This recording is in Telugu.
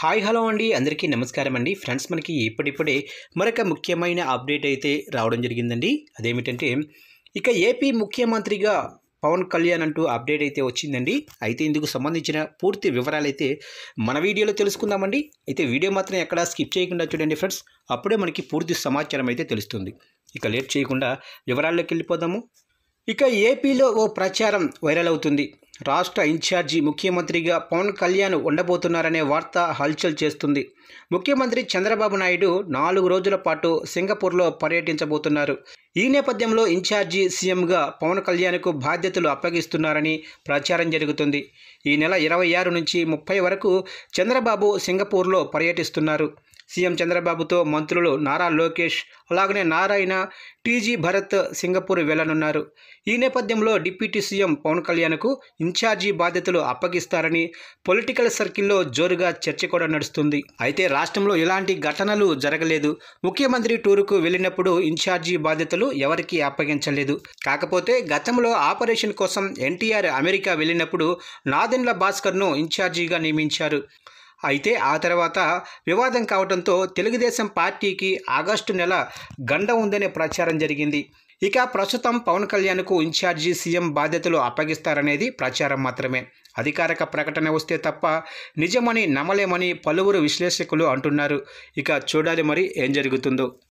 హాయ్ హలో అండి అందరికీ నమస్కారం అండి ఫ్రెండ్స్ మనకి ఇప్పుడిప్పుడే మరొక ముఖ్యమైన అప్డేట్ అయితే రావడం జరిగిందండి. అదేమిటంటే ఇక ఏపీ ముఖ్యమంత్రిగా పవన్ కళ్యాణ్ అంటూ అప్డేట్ అయితే వచ్చిందండి. అయితే ఇందుకు సంబంధించిన పూర్తి వివరాలు అయితే మన వీడియోలో తెలుసుకుందామండి. అయితే వీడియో మాత్రం ఎక్కడా స్కిప్ చేయకుండా చూడండి ఫ్రెండ్స్, అప్పుడే మనకి పూర్తి సమాచారం అయితే తెలుస్తుంది. ఇక లేట్ చేయకుండా వివరాల్లోకి వెళ్ళిపోదాము. ఇక ఏపీలో ఓ ప్రచారం వైరల్ అవుతుంది. రాష్ట్ర ఇన్ఛార్జి ముఖ్యమంత్రిగా పవన్ కళ్యాణ్ ఉండబోతున్నారనే వార్త హల్చల్ చేస్తుంది. ముఖ్యమంత్రి చంద్రబాబు నాయుడు 4 రోజుల పాటు సింగపూర్లో పర్యటించబోతున్నారు. ఈ నేపథ్యంలో ఇన్ఛార్జి సీఎంగా పవన్ కళ్యాణ్కు బాధ్యతలు అప్పగిస్తున్నారని ప్రచారం జరుగుతుంది. ఈ నెల 26 నుంచి 30 వరకు చంద్రబాబు సింగపూర్లో పర్యటిస్తున్నారు. సీఎం చంద్రబాబుతో మంత్రులు నారా లోకేష్, అలాగనే నారాయణ, టీజీ భరత్ సింగపూర్ వెళ్లనున్నారు. ఈ నేపథ్యంలో డిప్యూటీ సీఎం పవన్ కళ్యాణ్కు ఇన్ఛార్జి బాధ్యతలు అప్పగిస్తారని పొలిటికల్ సర్కిల్లో జోరుగా చర్చ కూడా నడుస్తుంది. అయితే రాష్ట్రంలో ఇలాంటి ఘటనలు జరగలేదు. ముఖ్యమంత్రి టూరుకు వెళ్ళినప్పుడు ఇన్ఛార్జి బాధ్యతలు ఎవరికీ అప్పగించలేదు. కాకపోతే గతంలో ఆపరేషన్ కోసం ఎన్టీఆర్ అమెరికా వెళ్ళినప్పుడు నాదెండ్ల భాస్కర్ను ఇన్ఛార్జిగా నియమించారు. అయితే ఆ తర్వాత వివాదం కావడంతో తెలుగుదేశం పార్టీకి ఆగస్టు నెల గండ ఉందనే ప్రచారం జరిగింది. ఇక ప్రస్తుతం పవన్ కళ్యాణ్కు ఇన్ఛార్జి సీఎం బాధ్యతలు అప్పగిస్తారనేది ప్రచారం మాత్రమే. అధికారిక ప్రకటన వస్తే తప్ప నిజమని నమ్మలేమని పలువురు విశ్లేషకులు అంటున్నారు. ఇక చూడాలి మరి ఏం జరుగుతుందో.